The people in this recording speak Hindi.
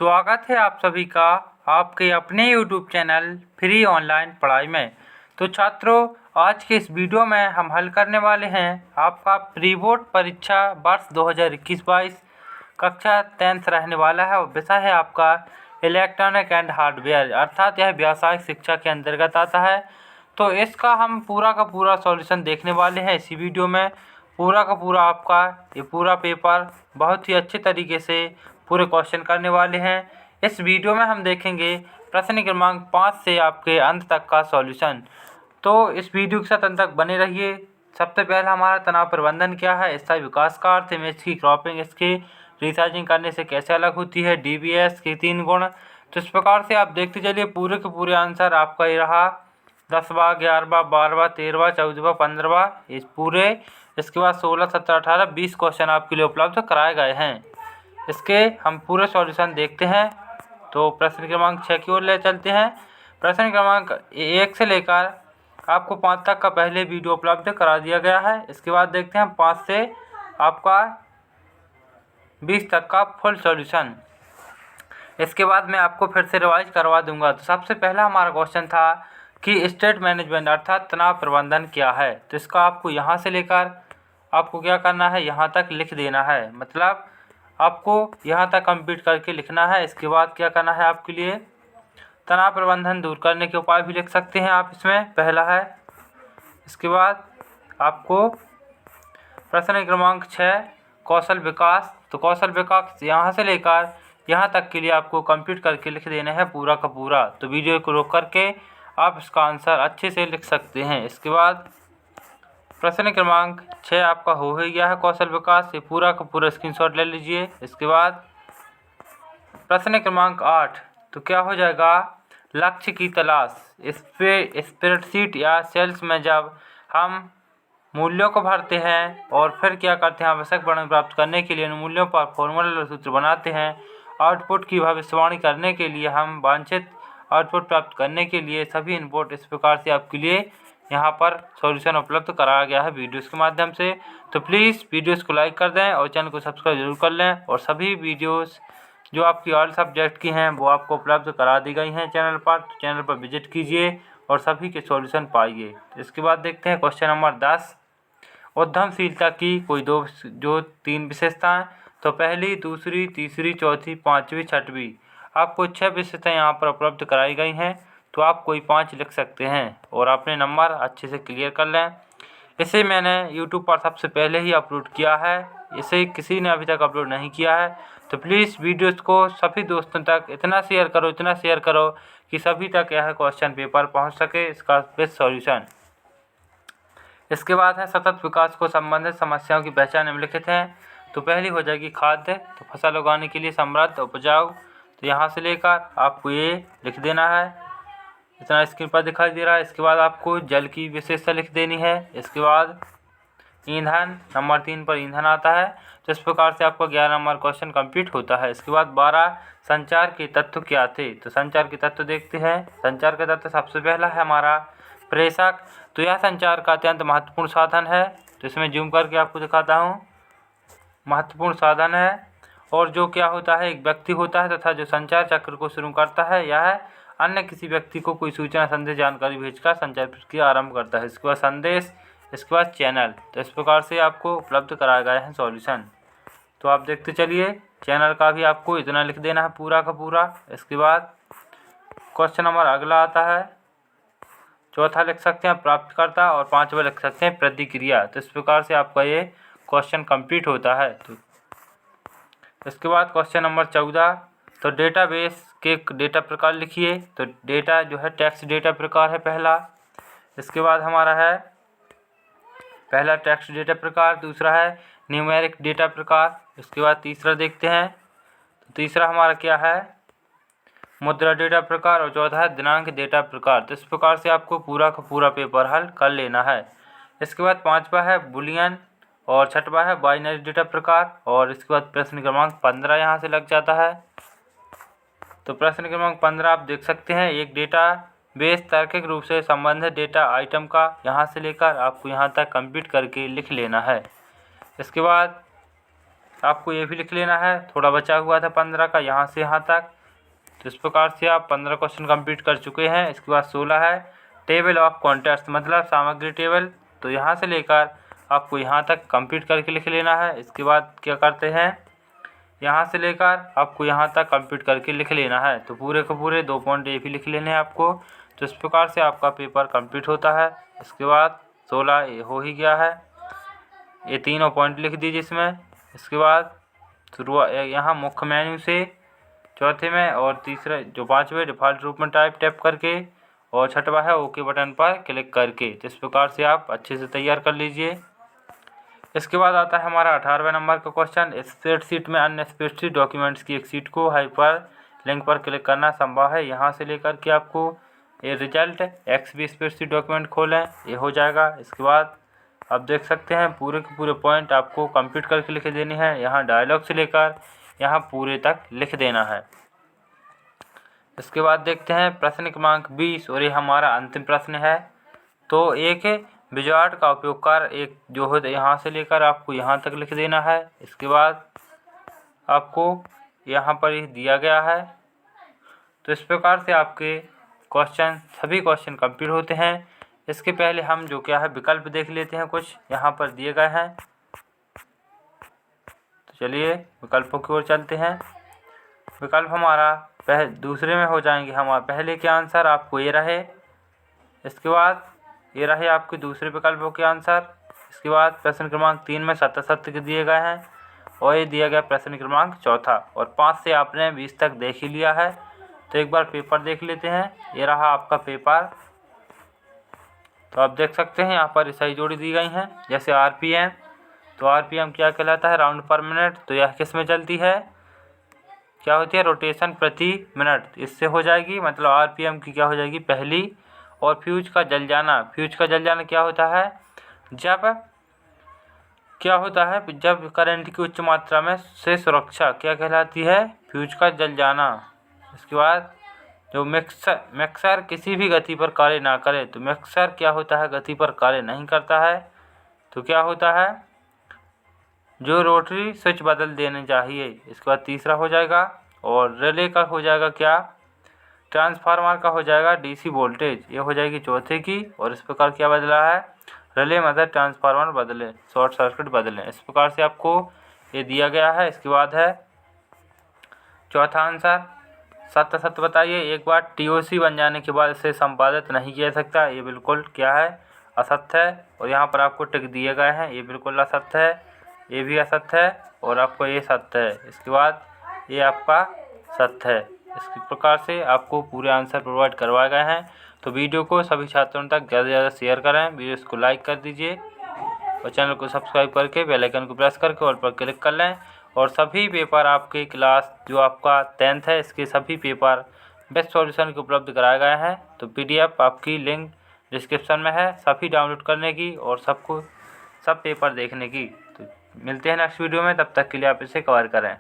स्वागत है आप सभी का आपके अपने YouTube चैनल फ्री ऑनलाइन पढ़ाई में। तो छात्रों, आज के इस वीडियो में हम हल करने वाले हैं आपका प्री बोर्ड परीक्षा वर्ष 2021-22 कक्षा 10th रहने वाला है और विषय है आपका इलेक्ट्रॉनिक एंड हार्डवेयर, अर्थात यह व्यावसायिक शिक्षा के अंतर्गत आता है। तो इसका हम पूरा का पूरा सॉल्यूशन देखने वाले हैं इसी वीडियो में। पूरा का पूरा आपका ये पूरा पेपर बहुत ही अच्छे तरीके से पूरे क्वेश्चन करने वाले हैं। इस वीडियो में हम देखेंगे प्रश्न क्रमांक 5 से आपके अंत तक का सॉल्यूशन। तो इस वीडियो के साथ अंत तक बने रहिए। सबसे पहला हमारा तनाव प्रबंधन क्या है, स्थायी विकास का अर्थ, इमेज की क्रॉपिंग इसके रिसाइजिंग करने से कैसे अलग होती है, डीबीएस के 3 गुण। तो इस प्रकार से आप देखते चलिए पूरे के पूरे आंसर आपका ये रहा 10वां, 11वां, 12वां, 13वां, 14वां, 15वां, इस पूरे। इसके बाद 16, 17, 18, 20 क्वेश्चन आपके लिए उपलब्ध कराए गए हैं। इसके हम पूरे सॉल्यूशन देखते हैं। तो प्रश्न क्रमांक 6 की ओर ले चलते हैं। प्रश्न क्रमांक 1 से लेकर आपको 5 तक का पहले वीडियो उपलब्ध करा दिया गया है। इसके बाद देखते हैं 5 से आपका 20 तक का फुल सॉल्यूशन। इसके बाद मैं आपको फिर से रिवाइज करवा दूंगा। तो सबसे पहला हमारा क्वेश्चन था कि स्टेट मैनेजमेंट अर्थात तनाव प्रबंधन क्या है। तो इसका आपको यहाँ से लेकर आपको क्या करना है, यहाँ तक लिख देना है। मतलब आपको यहाँ तक कंप्लीट करके लिखना है। इसके बाद क्या करना है आपके लिए, तनाव प्रबंधन दूर करने के उपाय भी लिख सकते हैं आप इसमें, पहला है। इसके बाद आपको प्रश्न क्रमांक 6 कौशल विकास। तो कौशल विकास यहाँ से लेकर यहाँ तक के लिए आपको कंप्लीट करके लिख देना है पूरा का पूरा। तो वीडियो को रोक करके आप इसका आंसर अच्छे से लिख सकते हैं। इसके बाद प्रश्न क्रमांक 6 आपका हो ही गया है कौशल विकास, ये पूरा का पूरा स्क्रीनशॉट ले लीजिए। इसके बाद प्रश्न क्रमांक 8 तो क्या हो जाएगा, लक्ष्य की तलाश। स्प्रेडशीट या सेल्स में जब हम मूल्यों को भरते हैं और फिर क्या करते हैं, आवश्यक परिणाम प्राप्त करने के लिए उन मूल्यों पर फॉर्मूला सूत्र बनाते हैं। आउटपुट की भविष्यवाणी करने के लिए हम वांछित आउटपुट प्राप्त करने के लिए सभी इनपुट इस प्रकार से आपके लिए यहाँ पर सॉल्यूशन उपलब्ध कराया गया है वीडियोस के माध्यम से। तो प्लीज़ वीडियोस को लाइक कर दें और चैनल को सब्सक्राइब जरूर कर लें। और सभी वीडियोस जो आपकी ऑल सब्जेक्ट की हैं वो आपको उपलब्ध करा दी गई हैं चैनल पर। तो चैनल पर विजिट कीजिए और सभी के सॉल्यूशन पाइए। इसके बाद देखते हैं क्वेश्चन नंबर 10, उद्यमशीलता की कोई जो 3 विशेषताएँ। तो पहली, दूसरी, तीसरी, चौथी, 5वीं, 6वीं, आपको 6 विशेषताएँ यहाँ पर उपलब्ध कराई गई हैं। तो आप कोई 5 लिख सकते हैं और अपने नंबर अच्छे से क्लियर कर लें। इसे मैंने YouTube पर सबसे पहले ही अपलोड किया है, इसे किसी ने अभी तक अपलोड नहीं किया है। तो प्लीज़ वीडियोस को सभी दोस्तों तक इतना शेयर करो कि सभी तक यह क्वेश्चन पेपर पहुंच सके, इसका बेस्ट सॉल्यूशन। इसके बाद है सतत विकास को संबंधित समस्याओं की पहचान निम्नलिखित है। तो पहली हो जाएगी खाद्य। तो फसल उगाने के लिए समृद्ध उपजाऊ, तो यहाँ से लेकर आपको ये लिख देना है, इतना स्क्रीन पर दिखाई दे रहा है। इसके बाद आपको जल की विशेषता लिख देनी है। इसके बाद ईंधन, नंबर 3 पर ईंधन आता है। तो इस प्रकार से आपका 11 नंबर क्वेश्चन कंप्लीट होता है। इसके बाद 12, संचार के तत्व क्या थे। तो संचार के तत्व देखते हैं। संचार का तत्व सबसे पहला है हमारा प्रेषक। तो यह संचार का अत्यंत महत्वपूर्ण साधन है। तो इसमें जूम करके आपको दिखाता हूँ, महत्वपूर्ण साधन है। और जो क्या होता है, एक व्यक्ति होता है तथा जो संचार चक्र को शुरू करता है, यह अन्य किसी व्यक्ति को कोई सूचना, संदेश, जानकारी भेजकर संचार प्रक्रिया आरंभ करता है। इसके बाद संदेश, इसके बाद चैनल। तो इस प्रकार से आपको उपलब्ध कराए गए हैं सॉल्यूशन। तो आप देखते चलिए, चैनल का भी आपको इतना लिख देना है पूरा का पूरा। इसके बाद क्वेश्चन नंबर अगला आता है, चौथा लिख सकते हैं प्राप्तकर्ता और 5वां लिख सकते हैं प्रतिक्रिया। तो इस प्रकार से आपका ये क्वेश्चन कंप्लीट होता है। तो इसके बाद क्वेश्चन नंबर 14, तो डेटाबेस के डेटा प्रकार लिखिए। तो डेटा जो है टेक्स्ट डेटा प्रकार है पहला। इसके बाद हमारा है पहला टेक्स्ट डेटा प्रकार, दूसरा है न्यूमेरिक डेटा प्रकार। इसके बाद तीसरा देखते हैं। तो तीसरा हमारा क्या है, मुद्रा डेटा प्रकार। और चौथा है दिनांक डेटा प्रकार। तो इस प्रकार से आपको पूरा का पूरा पेपर हल कर लेना है। इसके बाद 5वां है बुलियन और 6वां है बाइनरी डेटा प्रकार। और इसके बाद प्रश्न क्रमांक 15 यहाँ से लग जाता है। तो प्रश्न क्रमांक 15 आप देख सकते हैं, एक डेटा बेस तार्किक रूप से संबंधित डेटा आइटम का यहाँ से लेकर आपको यहाँ तक कंप्लीट करके लिख लेना है। इसके बाद आपको ये भी लिख लेना है। थोड़ा बचा हुआ था 15 का, यहाँ से यहाँ तक। तो इस प्रकार से आप 15 क्वेश्चन कंप्लीट कर चुके हैं। इसके बाद 16 है टेबल ऑफ कॉन्टेंट्स, मतलब सामग्री टेबल। तो यहाँ से लेकर आपको यहाँ तक कंप्लीट करके लिख लेना है। इसके बाद क्या करते हैं, यहाँ से लेकर आपको यहाँ तक कंप्लीट करके लिख लेना है। तो पूरे के पूरे 2 पॉइंट ये भी लिख लेने हैं आपको। तो इस प्रकार से आपका पेपर कंप्लीट होता है। इसके बाद 16 ये हो ही गया है, ये तीनों पॉइंट लिख दीजिए इसमें। इसके बाद शुरुआत यहाँ मुख्य मेन्यू से चौथे में, और तीसरे जो 5वें डिफ़ॉल्ट रूप में टैप करके, और छठवा है ओके बटन पर क्लिक करके। तो इस प्रकार से आप अच्छे से तैयार कर लीजिए। इसके बाद आता है हमारा 18वें नंबर का क्वेश्चन। स्प्रेडशीट में अन्य स्प्रेडशीट डॉक्यूमेंट्स की एक शीट को हाइपर लिंक पर क्लिक करना संभव है। यहाँ से लेकर के आपको ये रिजल्ट XB स्प्रेडशीट डॉक्यूमेंट खोलें, ये हो जाएगा। इसके बाद आप देख सकते हैं पूरे के पूरे पॉइंट आपको कंप्लीट करके लिख देने हैं। यहाँ डायलॉग से लेकर यहाँ पूरे तक लिख देना है। इसके बाद देखते हैं प्रश्न क्रमांक 20, और ये हमारा अंतिम प्रश्न है। तो एक विजार्ड का उपयोग कर एक जो है यहाँ से लेकर आपको यहाँ तक लिख देना है। इसके बाद आपको यहाँ पर ही दिया गया है। तो इस प्रकार से आपके सभी क्वेश्चन कंप्लीट होते हैं। इसके पहले हम जो क्या है विकल्प देख लेते हैं, कुछ यहाँ पर दिए गए हैं। तो चलिए विकल्पों की ओर चलते हैं। विकल्प हमारा दूसरे में हो जाएंगे। हमारे पहले के आंसर आपको ये रहे। इसके बाद ये रहे आपके दूसरे विकल्पों के आंसर। इसके बाद प्रश्न क्रमांक 3 में 70 के दिए गए हैं, और ये दिया गया प्रश्न क्रमांक चौथा। और 5 से आपने 20 तक देख ही लिया है। तो एक बार पेपर देख लेते हैं। ये रहा आपका पेपर। तो आप देख सकते हैं यहाँ पर सही जोड़ी दी गई हैं। जैसे RPM, तो RPM क्या कहलाता है, राउंड पर मिनट। तो यह किस में चलती है, क्या होती है, रोटेशन प्रति मिनट। इससे हो जाएगी, मतलब RPM की क्या हो जाएगी पहली। और फ्यूज का जल जाना, क्या होता है, जब करंट की उच्च मात्रा में से सुरक्षा क्या कहलाती है, फ्यूज का जल जाना। इसके बाद जो मिक्सर किसी भी गति पर कार्य ना करे, तो मिक्सर क्या होता है, गति पर कार्य नहीं करता है। तो क्या होता है, जो रोटरी स्विच बदल देने चाहिए। इसके बाद तीसरा हो जाएगा, और रिले का हो जाएगा क्या, ट्रांसफार्मर का हो जाएगा DC वोल्टेज, ये हो जाएगी चौथे की। और इस प्रकार क्या बदला है, रिले मतलब ट्रांसफार्मर बदले, शॉर्ट सर्किट बदले। इस प्रकार से आपको ये दिया गया है। इसके बाद है चौथा आंसर, सत्य बताइए। एक बार TOC बन जाने के बाद इसे संपादित नहीं किया जा सकता, ये बिल्कुल क्या है, असत्य है। और यहाँ पर आपको टिक दिए गए हैं, ये बिल्कुल असत्य है, ये भी असत्य है, और आपको ये सत्य है। इसके बाद ये आपका सत्य है। इस प्रकार से आपको पूरे आंसर प्रोवाइड करवाए गए हैं। तो वीडियो को सभी छात्रों तक ज़्यादा से ज़्यादा शेयर करें, वीडियोस को लाइक कर दीजिए, और चैनल को सब्सक्राइब करके बेल आइकन को प्रेस करके ऑल पर क्लिक कर लें। और सभी पेपर आपके क्लास जो आपका 10th है, इसके सभी पेपर बेस्ट सॉल्यूशन के उपलब्ध कराए गए हैं। तो PDF आपकी लिंक डिस्क्रिप्शन में है, सभी डाउनलोड करने की और सब पेपर देखने की। तो मिलते हैं नेक्स्ट वीडियो में, तब तक के लिए आप इसे कवर करें।